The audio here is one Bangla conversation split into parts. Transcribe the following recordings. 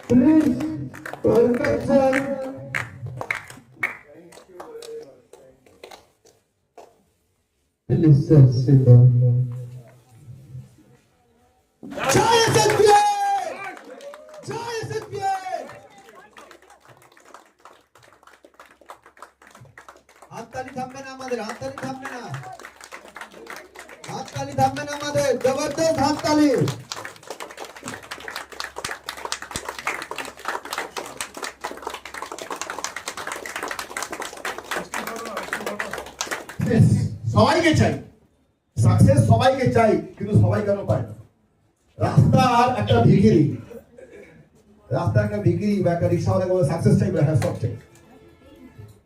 Please, welcome sir. Please sir, sit down. জয় এসএফবিআই, জয় এসএফবিআই। হাততালি থামবে না আমাদের, হাততালি থামবে না, হাততালি থামবে না আমাদের, জবরদস্ত হাততালি। সবাইকে চাই, সাকসেস সবাইকে চাই, কিন্তু সবাই কেন পায় না? রাস্তার একটা ভিখিরি, রাস্তার একটা ভিখিরি বা একটা রিক্সাওয়ালা বলে সাকসেস চাই, হ্যাঁ সব চাই।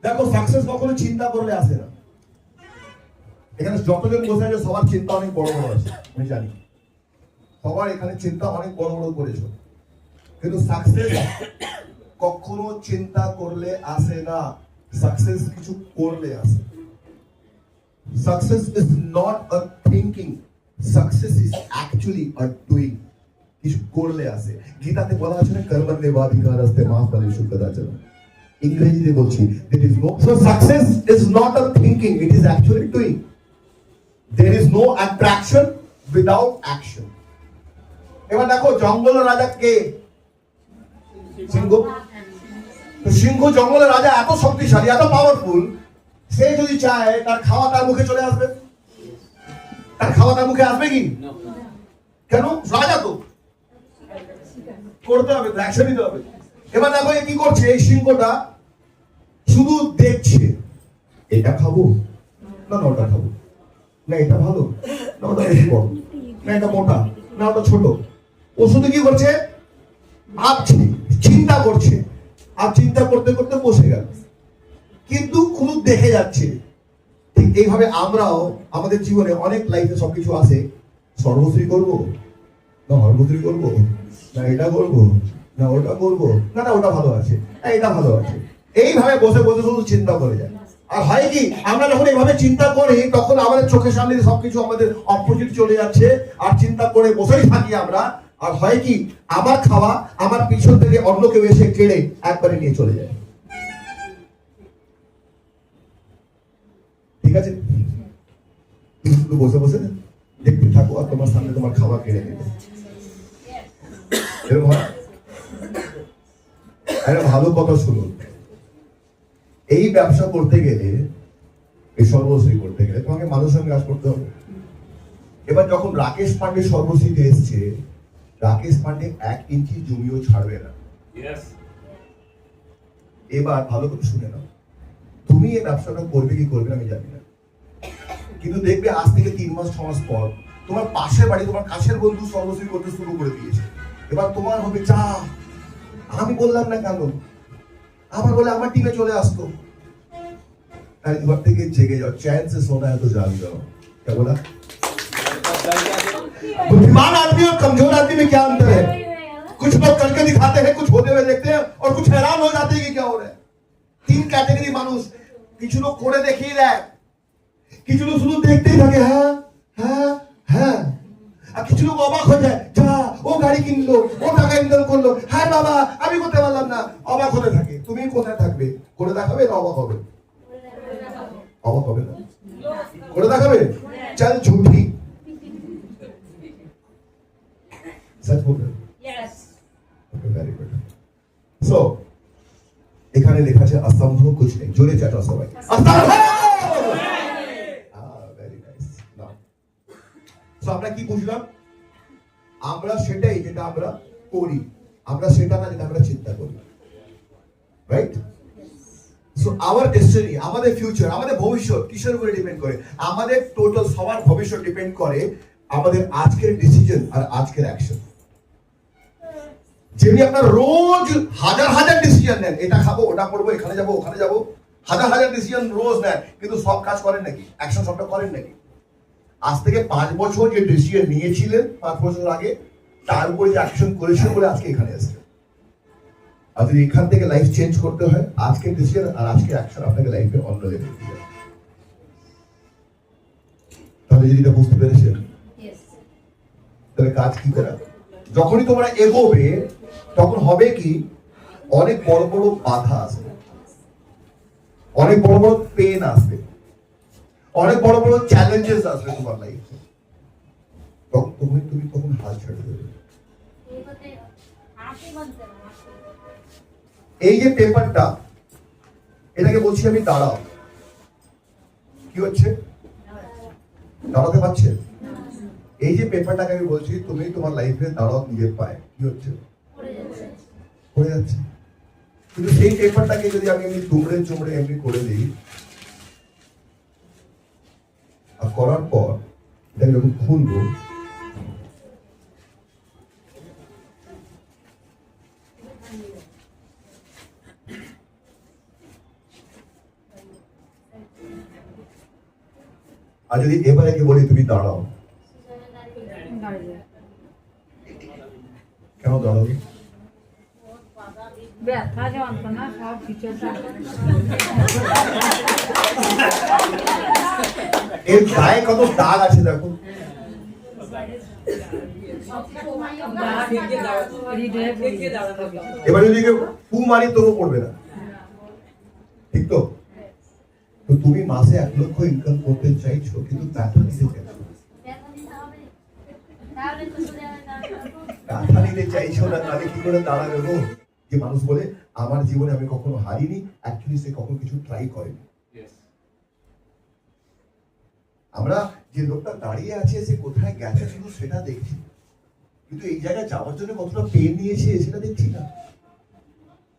দেখো সাকসেস কখনো চিন্তা করলে আসে না। এখানে যতজন বসে আছে সবার চিন্তা অনেক বড় বড় আছে, আমি জানি সবার এখানে চিন্তা অনেক বড় বড় করেছো, কিন্তু সাকসেস কখনো চিন্তা করলে আসে না, সাকসেস কিছু করলে আসে। Success is not a thinking. Success is actually a doing. কিছু করলে আসে। গীতাতে বলা আছে না কর্মণ্যেবাধিকারস্তে মা ফলেষু কদাচন। ইংরেজিতে বলছি there is no, so success is not a thinking, it is actually doing. There is no attraction without action. এবার দেখো জঙ্গলের রাজা কে? সিংহ। তো সিংহ জঙ্গলের রাজা এত শক্তিশালী, এত পাওয়ারফুল, সে যদি চায় তার খাওয়া তার মুখে চলে আসবে? তার খাওয়া তার মুখে আসবে কি? কেন? রাজা তো করতে হবে, অ্যাকশন নিতে হবে। এবার দেখো কি করছে এই সিংহটা, শুধু দেখছে এটা খাবো না ওটা খাবো, না এটা ভালো না ওটা বেশি বড়, না এটা মোটা না ওটা ছোট। ও শুধু কি করছে? ভাবছে, চিন্তা করছে, আর চিন্তা করতে করতে বসে গেল, কিন্তু খুব দেখে যাচ্ছে। ঠিক এইভাবে আমরাও আমাদের জীবনে অনেক লাইফে সবকিছু আসে, সর্বশ্রী করবো না হর্বশ্রী করবো, না এটা করবো না ওটা করবো, না না ওটা ভালো আছে, এটা ভালো আছে, এইভাবে বসে বসে শুধু চিন্তা করে যায়। আর হয় কি, আমরা যখন এইভাবে চিন্তা করি তখন আমাদের চোখের সামনে সবকিছু আমাদের অপোজিট চলে যাচ্ছে, আর চিন্তা করে বসেই থাকি আমরা। আর হয় কি, আমার খাওয়া আমার পিছন থেকে অন্য কেউ এসে কেড়ে একবারে নিয়ে চলে যায়। ঠিক আছে, শুধু বসে বসে দেখতে থাকো আর তোমার সামনে তোমার খাবার কেড়ে নেবে, এরকম হয়। একটা ভালো কথা শুনুন, এই ব্যবসা করতে গেলে, এই সর্বশ্রী করতে গেলে তোমাকে মানুষের সঙ্গে কাজ করতে হবে। এবার যখন রাকেশ পান্ডে সর্বশ্রীতে এসছে, রাকেশ পান্ডে 1 ইঞ্চি জমিও ছাড়বে না। এবার ভালো করে শুনে নাও, তুমি এই ব্যবসাটা করবে কি করবে আমি জানি না, কিন্তু দেখবে আজ থেকে 3 মাস 6 মাস পর তোমার পাশের বাড়ি তোমার কাছের বন্ধু সর্বশ্রী করতে শুরু করে দিয়েছে। এবার তোমার হবে যা, আমি বললাম না কেন, আমার বলে আমার টিমে চলে আসতো। তাই ঘর থেকে জেগে যাও, चैन से सोना है तो जाग जाओ। क्या बोला? बुद्धिमान आदमी और कमजोर आदमी में क्या अंतर है? कुछ लोग करके दिखाते हैं, कुछ होते हुए देखते हैं, और कुछ हैरान हो जाते हैं कि क्या हो रहा है। 3 ক্যাটাগরি মানুষ, কিছু লোক করে দেখিয়ে দেয়, কিছু লোক শুধু দেখতেই থাকে, হ্যাঁ হ্যাঁ হ্যাঁ, আর কিছু লোক অবাক হয়ে যায়, যা ও গাড়ি কিনলো, ও টাকা ইনকাম করলো, হ্যাঁ বাবা আমি করতে পারলাম না, অবাক হতে থাকে। তুমি কোথায় থাকবে? করে দেখাবে না অবাক হবে? অবাক হবে না, করে দেখাবে। চল ঝুঠি সচ বল রহে? यस। ওকে, ভেরি গুড। সো এখানে লেখা আছে অসম্ভব कुछ नहीं, জোরে চাটাও সবাই, অসম্ভব। Very nice. নাও সো আমরা কি বুঝলাম? আমরা সেটাই যেটা আমরা করি, আমরা সেটা না যেটা আমরা চিন্তা করি, রাইট? সো আওয়ার ডেস্টিনি, আমাদের ফিউচার, আমাদের ভবিষ্যৎ কিসের উপরে ডিপেন্ড করে? আমাদের টোটাল সবার ভবিষ্যৎ ডিপেন্ড করে আমাদের আজকের ডিসিশন আর আজকের অ্যাকশন। যেমনি আপনার রোজ হাজার হাজার ডিসিশন নেন, এটা খাবো ওটা করবো এখানে যাবো ওখানে যাবো, হাজার হাজার ডিসিশন রোজ নেন, কিন্তু সব কাজ করেন নাকি? অ্যাকশন সবটা করেন নাকি? আজ থেকে 5 বছর যে ডিসিশন নিয়েছিলেন 5 বছর আগে, তার উপরে যে অ্যাকশন করেছিলেন বলে আজকে এখানে এসেছেন। আর যদি এখান থেকে লাইফ চেঞ্জ করতে হয়, আজকের ডিসিশন আর আজকের অ্যাকশন আপনাকে লাইফে অন্য লেভেলে দিয়ে যাবে। তাহলে যদি এটা বুঝতে পেরেছেন, তাহলে কাজ কি করা? যখনই তোমরা এগোবে তখন হবে কি, অনেক বড় বড় বাধা আসবে, অনেক বড় বড় পেন আসবে, অনেক বড় বড় চ্যালেঞ্জেস আসবে তোমার লাইফে। তখন তুমি তখন হাল ছেড়ে দেবে। এই যে পেপারটা, এটাকে বলছি আমি দাঁড়াও। কি হচ্ছে? দাঁড়াতে পারছে? এই যে পেপারটাকে আমি বলছি তুমি তোমার লাইফে দাঁড়াও নিজের পায়ে, কি হচ্ছে? পড়ে যাচ্ছে। কিন্তু সেই পেপারটাকে যদি আমি এমনি দুমড়ে চুমড়ে এমনি করে দিই, আর করার পর এটাকে যখন খুলবো, আর যদি এবারে কি বলি তুমি দাঁড়াও, কেন দাঁড়াবে? ব্যথা যন্ত্রণা সব কিছু এর গায়ে কত দাগ আছে দেখো। এবার যদি কেউ ফু মারি তবু পড়বে না, ঠিক তো? তো তুমি মাসে 1 লক্ষ ইনকাম করতে চাইছো, কিন্তু ব্যথা নিতে চাইছো, ব্যথা নিতে চাইছো না, তাহলে কি করে দাঁড়াবে গো? যে মানুষ বলে আমার জীবনে আমি কখনো হারিনি, অ্যাকচুয়ালি সে কখনো কিছু ট্রাই করেনি। আমরা যে লোকটা দাঁড়িয়ে আছে সে কোথায় গেছে শুধু সেটা দেখছি, কিন্তু এই জায়গায় যাওয়ার জন্য কতটা পেন নিয়েছে সেটা দেখছি না।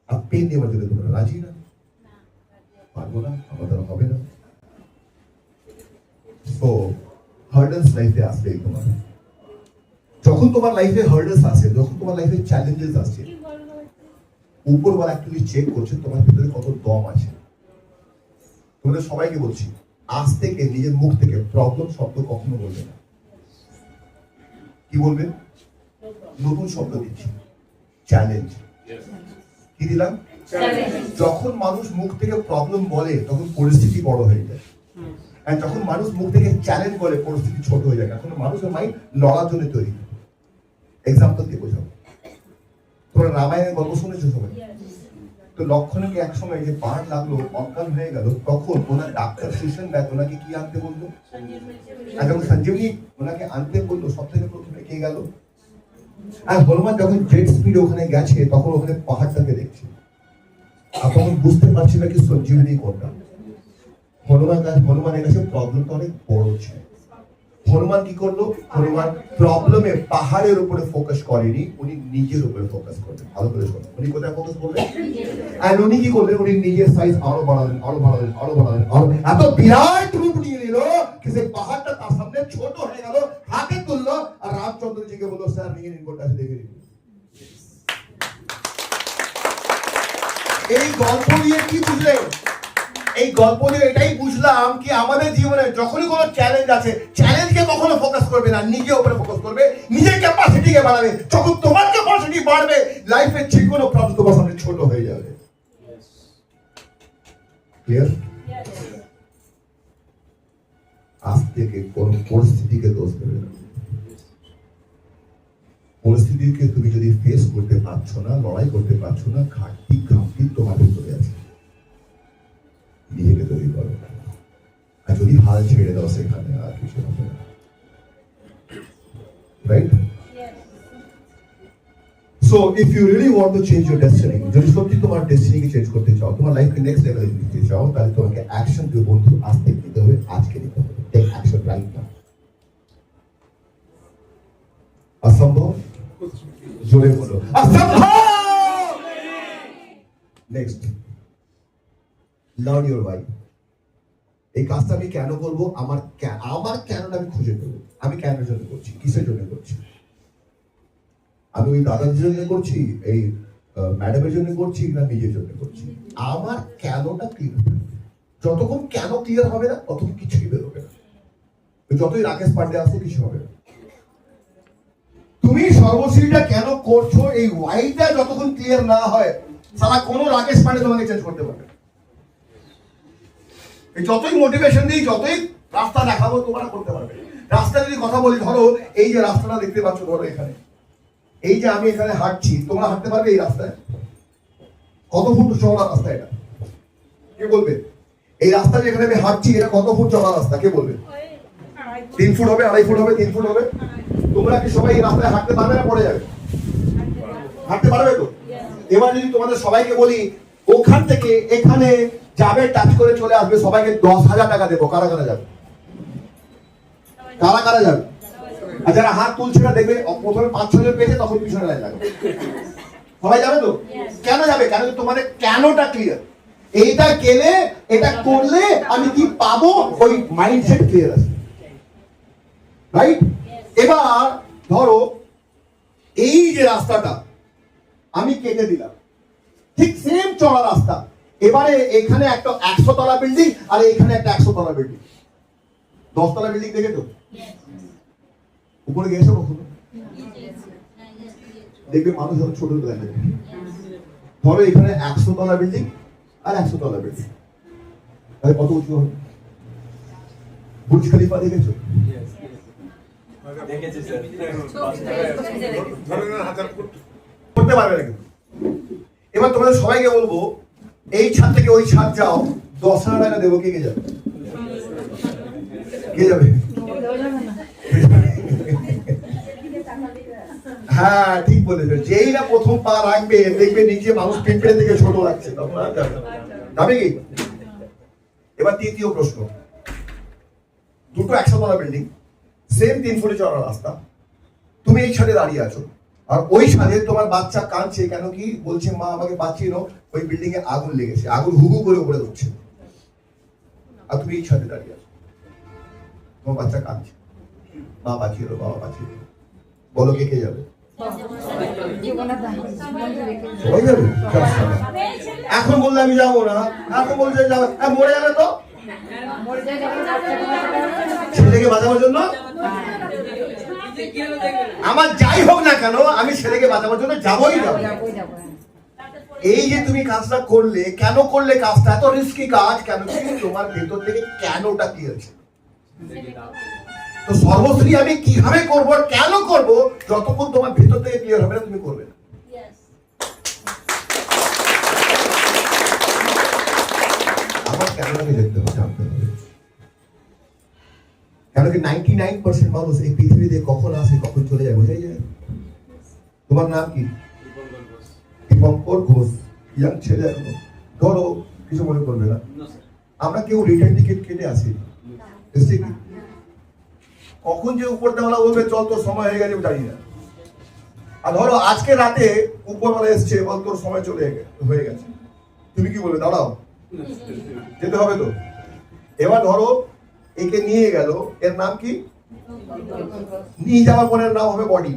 আর পেন নেওয়ার জন্য তোমরা রাজি না, পারবো না, আমার দ্বারা হবে না। সো হার্ডেলস লাইফে আসবে তোমার। যখন তোমার লাইফে হার্ডেলস আসে, যখন তোমার লাইফে চ্যালেঞ্জেস আসে, উপরওয়ালা অ্যাকচুয়ালি চেক করছে তোমার ভিতরে কত দম আছে। তোমাদের সবাইকে বলছি, আজ থেকে নিজের মুখ থেকে প্রবলেম শব্দ কখনো বলবে না। কি বলবে? নতুন শব্দ দিচ্ছি, চ্যালেঞ্জ। কি দিলাম? যখন মানুষ মুখ থেকে প্রবলেম বলে তখন পরিস্থিতি বড় হয়ে যায়, আর যখন মানুষ মুখ থেকে চ্যালেঞ্জ বলে পরিস্থিতি ছোট হয়ে যায়। এখন মানুষের মাইন্ড লড়ার জন্য তৈরি। এক্সাম্পল দিয়ে বোঝাবো। তোমরা রামায়ণের গল্প শুনেছো সবাই? তো লক্ষণকে এক সময় যে বাঘ লাগলো, অজ্ঞান হয়ে গেল, তখন ওনার ডাক্তার সেশন ব্যাগ ওনাকে কি আনতে বললো? আর যখন সঞ্জীবনী ওনাকে আনতে বললো, সব থেকে প্রথমে কে গেল? আর হনুমান যখন জেট স্পিড ওখানে গেছে, তখন ওখানে পাহাড়টাকে দেখছে, আর তখন বুঝতে পারছি না কি সঞ্জীবনী কোনটা। হনুমানের কাছে প্রবলেমটা অনেক বড় ছিল। হনুমান কি করলো? হনুমান প্রবলেমে পাহাড়ের উপরে ফোকাস করেনি, উনি নিজের উপরে ফোকাস করলেন। ভালো করে শোনো, উনি কোথায় ফোকাস করলেন? আর উনি কি করলেন? উনি নিজের সাইজ আরো বাড়ালেন, আরো বাড়ালেন, আরো বাড়ালেন, আরো এত বিরাট রূপ নিয়ে নিল যে সেই পাহাড়টা তার সামনে ছোট হয়ে গেল। হাতে তুললো আর রামচন্দ্রজিকে বললো, স্যার নিয়ে নিন, গোটা দেখে নিন। এই গল্প দিয়ে কি বুঝলে? এই গল্প দিয়ে এটাই বুঝলাম কি আমাদের জীবনে যখনই কোনো চ্যালেঞ্জ আছে, চ্যালেঞ্জকে কখনো ফোকাস করবে না, নিজের উপরে ফোকাস করবে, নিজের ক্যাপাসিটিকে বাড়াবে। যখন তোমার ক্যাপাসিটি বাড়বে, লাইফের যে কোনো প্রবলেম তোমার সামনে ছোট হয়ে যাবে। ক্লিয়ার? আজ থেকে কোন পরিস্থিতিকে দোষ দেবে না। পরিস্থিতিকে তুমি যদি ফেস করতে পারছো না, লড়াই করতে পারছো না, ঘাটতি তোমার ভিতরে আছে, নিজেকে তৈরি করো। আর যদি হাল ছেড়ে দাও, সেখানে আর কিছু হবে না। Right? So if you really want to change your destiny, যদি সত্যি তোমার ডেস্টিনিকে চেঞ্জ করতে চাও, তোমার লাইফকে নেক্সট লেভেলে নিতে চাও, তাহলে তোমাকে অ্যাকশন দিয়ে বন্ধু আজ থেকে নিতে হবে, আজকে নিতে হবে। Take action right now. অসম্ভব? জোরে বলো অসম্ভব। Next, learn your why. এই কাজটা আমি কেন করবো? আমার কেনটা আমি খুঁজে নেবো। আমি কেনের জন্য করছি, কিসের জন্য করছি? আমি ওই দাদার জন্য করছি, এই ম্যাডামের জন্য করছি, না নিজের জন্য করছি? আমার কেনটা ক্লিয়ার। যতক্ষণ কেন ক্লিয়ার হবে না, ততক্ষণ কিছুই বেরোবে না। যতই রাকেশ পান্ডে আসো, কিছু হবে না। তুমি সর্বশ্রীটা কেন করছো, এই ওয়াইটা যতক্ষণ ক্লিয়ার না হয়, সারা কোনো রাকেশ পান্ডে তোমাকে চেঞ্জ করতে পারবে। যতই মোটিভেশন দিই, যতই রাস্তা দেখাবো, তোমরা করতে পারবে। রাস্তা যদি কথা বলি, ধরো এই যে রাস্তাটা দেখতে পাচ্ছ, ধরো এখানে এই যে আমি এখানে হাঁটছি, তোমরা হাঁটতে পারবে এই রাস্তায়? কত ফুট চওড়া রাস্তা এটা? কে বলবে? এই রাস্তা যেখানে আমি হাঁটছি এটা কত ফুট চওড়া রাস্তা? কে বলবে? 3 ফুট হবে, 2.5 ফুট হবে, 3 ফুট হবে? তোমরা কি সবাই এই রাস্তায় হাঁটতে পারবে না পড়ে যাবে? হাঁটতে পারবে তো? এবার যদি তোমাদের সবাইকে বলি ওখান থেকে এখানে যাবে, টাচ করে চলে আসবে, সবাইকে 10,000 টাকা দেবো, কারা কারা যাবে? কারা কারা যাবে? আর যারা হাত তুলছে না দেখবে প্রথমে 5-6 জন পেয়েছে, তখন পিছনে লাইন লাগবে। সবাই যাবে তো? কেন যাবে? কেন? তোমাদের কেনটা ক্লিয়ার। এইটা কেনে এটা করলে আমি কি পাবো, ওই মাইন্ডসেট ক্লিয়ার আছে, রাইট? এবার ধরো এই যে রাস্তাটা আমি কেটে দিলাম, ঠিক সেম চড়া রাস্তা, এবারে এখানে একটা 100 তলা বিল্ডিং আর এখানে একটা 100 তলা বিল্ডিং, 10 তলা বিল্ডিং দেখেছো? উপরে গিয়েছো কখনো? দেখবে মানুষ যখন ছোট দেখা যায়। ধরো এখানে 100 তলা বিল্ডিং আর 100 তলা বিল্ডিং, তাহলে কত উঁচু হবে? বুর্জ খলিফা দেখেছো? করতে পারবে না কিন্তু। এবার তোমাদের সবাইকে বলবো এই ছাদ থেকে ওই ছাদ যাও, 10,000 টাকা দেবো, কে কে যাবে? কে যাবে? হ্যাঁ ঠিক বলেছো, যেই না প্রথম পা রাখবে দেখবে নিচে মানুষ পিঁপড়ে থেকে ছোট লাগছে, তখন আর যাবে না। যাবে কি? এবার তৃতীয় প্রশ্ন, দুটো 100 তলা বিল্ডিং, সেম 3 ফুটে চওড়া রাস্তা, তুমি এই ছাদে দাঁড়িয়ে আছো আর ওই ছাদে তোমার বাচ্চা কাঁদছে, কেন কি বলছে, মা আমাকে বাঁচিয়ে নাও, ওই বিল্ডিং এ আগুন লেগেছে, আগুন হুহু করে উপরে উঠছে, আর তুমি এই ছাদে দাঁড়িয়ে আছো, তোমার বাচ্চা কাঁদছে, মা বাঁচিয়ে দাও, বাবা বাঁচিয়ে দাও, বলো কে কে যাবে? সবাই যাবে? এখন বললে আমি যাবো না, এখন বলছে যাবে, মরে যাবে তো? ছেলেকে বাঁচানোর জন্য আমার যাই হোক না কেন, আমি ছেলেকে বাঁচানোর জন্য যাবোই যাবো। এই যে তুমি কাজটা করলে, কেন করলে কাজটা? এত রিস্কি কাজ কেন? তোমার ভেতর থেকে কেনটা কি আছে? তো সর্বশ্রী আমি কিভাবে করব, কেন করব, যতক্ষণ তোমার ভেতর থেকে ক্লিয়ার হবে না তুমি করবে না। আমার কেনটাকে দেখতে হবে, জানতে হবে। কেন কি 99% মানুষ এই পৃথিবীতে কখন আসে কখন চলে যায় বোঝাই যায়। তোমার নাম কি? দীপঙ্কর ঘোষ, ইয়াং ছেলে এখনো। ধরো কিছু মনে করবে না, আমরা কেউ রিটার্ন টিকিট কেটে আসি, এসে কি কখন যে উপরওয়ালা বলবে চল তোর সময় হয়ে গেছে জানি না। আর ধরো আজকে রাতে উপরওয়ালা এসছে, বল তোর সময় হয়ে গেছে, তুমি কি বলবে? দাঁড়াও, যেতে হবে তো। এবার ধরো একে নিয়ে গেল, এর নাম কি? নিয়ে যাওয়ার পরে নাম হবে বডি,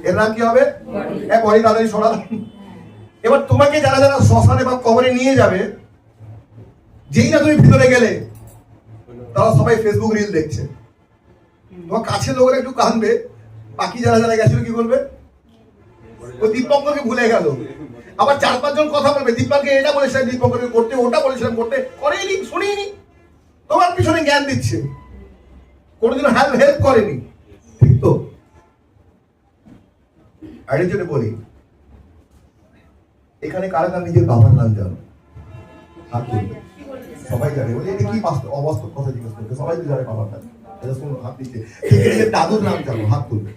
এর নাম কি হবে? বডি, তাড়াতাড়ি সরা। এবার তোমাকে যারা যারা শ্মশানে বা কবরে নিয়ে যাবে, যেই না তুমি ভিতরে গেলে তারা সবাই ফেসবুক রিল দেখছে, তোমার কাছের লোকেরা একটু কাঁদবে, বাকি যারা যারা গেছিল কি বলবে? ওই দীপঙ্করকে ভুলে গেল। আবার 4-5 জন কথা বলবে, দীপঙ্করকে এটা বলেছিলাম, দীপঙ্করকে করতে, ওটা বলেছিলাম করতে, করেনি, শুনিনি, তোমার পিছনে জ্ঞান দিচ্ছে, কোনোদিন হেল্প করেনি, ঠিক তো? আরেকজন জন্য বলি, এখানে কারা কারা নিজের বাবার নাম জানো? হাত তুলবে, সবাই জানে। বলি এটা কি অবাস্তব কথা জিজ্ঞেস করতে, সবাই তো জানে বাবার নাম। হাত নিচে। নিজের দাদুর নাম জানো? হাত তুলবে।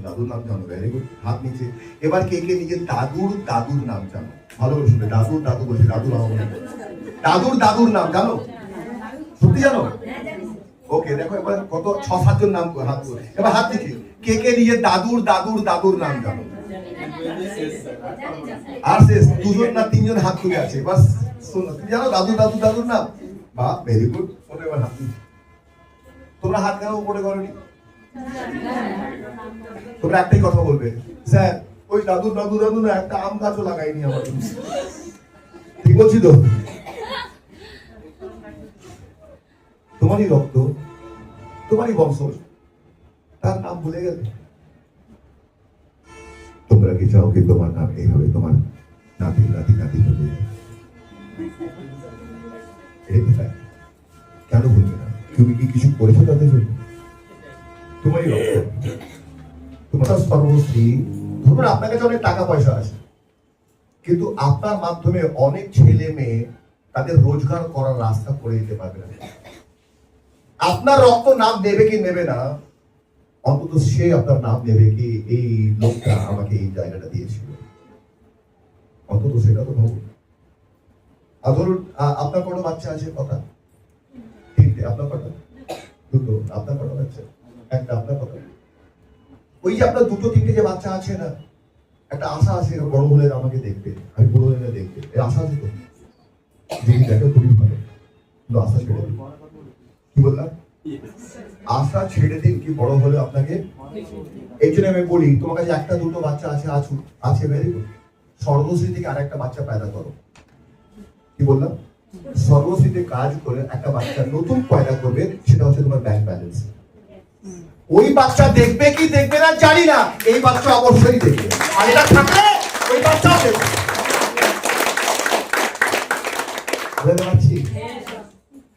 দাদুর নাম জানো? ভেরি গুড, হাত নিচে। এবার কে কে নিজের দাদুর নাম জানো? ভালো করে শুনবে, দাদু বলছে, দাদুর দাদুর নাম জানো? সত্যি জানো? ওকে, দেখো এবার কত 6-7 জন নাম হাত তুলে। এবার হাত নিচে, কে কে নিজের দাদুর নাম জানো? আর শেষ 2 জন না 3 জন হাত তুলে আছে। বাস শোনো, তুমি জানো দাদুর নাম? বাহ, ভেরি গুড। শোনো এবার হাত নিচে। তোমরা হাত কেন উপরে করনি? তোমরা একটাই কথা বলবে, স্যার ওই দাদু না, একটা আম গাছও লাগাইনি আমার। ঠিক বলছি তো? তোমারই রক্ত, তোমারই বংশ, তার নাম ভুলে গেলে? তোমরা কি চাও কি তোমার নাম এইভাবে তোমার নাতি হবে? কেন বলবে না? তুমি কি কিছু করেছো তাদের জন্য? তোমারই রক্ত, ওটা সর্বশ্রী। ধরুন আপনার কাছে অনেক টাকা পয়সা আছে, কিন্তু আপনার মাধ্যমে অনেক ছেলে মেয়ে তাদের রোজগার করার রাস্তা করে দিতে পারবে না। আপনার রক্ত নাম নেবে কি নেবে না, অন্তত সে আপনার নাম নেবে কি এই লোকটা আমাকে এই জায়গাটা দিয়েছিল, অন্তত সেটা তো ভাবুন। আর ধরুন আপনার কোনো বাচ্চা আছে, কথা তিনটে, আপনার কটা? দুটো। আপনার কটা বাচ্চা? একটা। আপনার কটা? ওই যে আপনার দুটো তিনটে যে বাচ্চা আছে না, একটা আশা আছে বড় হলে আমাকে দেখবে, আমি বড় হলে দেখবে, এই আশা আছে তো? যদি দেখে খুবই ভালো, কিন্তু আশা ছেড়ে দিন। কি বললাম? আশা ছেড়ে দিন, কি বড় হলে আপনাকে। এই জন্য আমি বলি, তোমার কাছে একটা দুটো বাচ্চা আছে ভেরি গুড, সর্বশ্রী থেকে আর একটা বাচ্চা পয়দা করো। কি বললাম? সর্বশ্রীতে কাজ করে একটা বাচ্চা নতুন পয়দা করবে, সেটা হচ্ছে তোমার ব্যাংক ব্যালেন্স। ওই বাচ্চা দেখবে কি দেখবে না জানি না, এই বাচ্চা অবশ্যই দেখবে, আর এটা থাকলে ওই বাচ্চাও দেখবে। বুঝতে পারছি?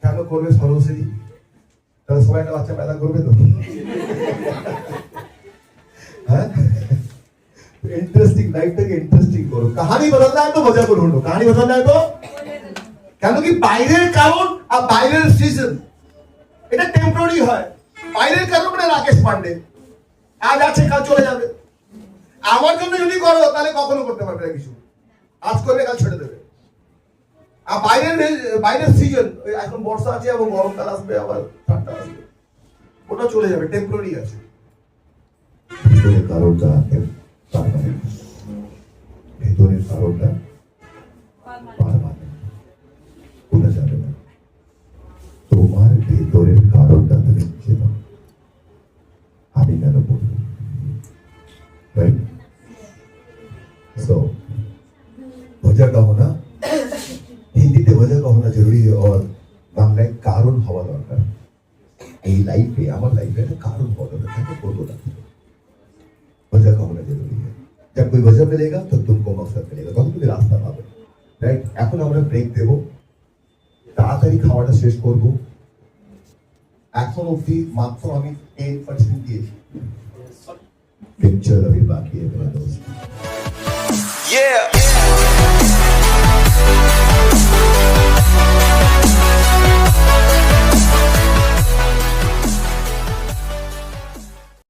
কেন করবে সর্বশ্রী? তাহলে সবাই একটা বাচ্চা পয়দা করবে তো। হ্যাঁ, इंटरेस्टिंग, লাইফটাকে ইন্টারেস্টিং করো। কাহানি বদলনা है तो मजा करो, कहानी बदलना है तो। কেন কি বাইরের কারণ আর বাইরের সিজন এটা টেম্পোরারি হয়। বাইরের কারণ মানে রাকেশ পান্ডে, আজ আছে কাল চলে যাবে। আমার জন্য যদি করো তাহলে কখনো করতে পারবে না কিছু, আজ করবে কাল ছেড়ে দেবে। আর বাইরের সিজন, এখন বর্ষা আছে এবং গরমকাল আসবে, আবার ঠান্ডা আসবে, ওটা চলে যাবে, টেম্পোরারি আছে। ভেতরের কারণটা পার্মানেন্ট, ভেতরের কারণটা পার্মানেন্ট, ওটা যাবে না। তোমার ভেতরের কারণটা তুমি চেনো, আমি কেন বলবো? রাইট? সো वजह का होना, হিন্দিতে वजह का होना जरूरी है, और বাংলায় কারণ হওয়া দরকার। এই লাইফে, আমার লাইফে একটা কারণ হওয়া দরকার, তাকে করবো না। वजह का होना जरूरी है। जब कोई वजह मिलेगा तो तुमको मकसद मिलेगा, তখন তুমি রাস্তা পাবে। রাইট? এখন আমরা ব্রেক দেব, তাড়াতাড়ি খাওয়াটা শেষ করব। এখন অব্দি মাত্র আমি 10% দিয়েছি, পিকচার अभी बाकी है मेरा दोस्त। Yeah.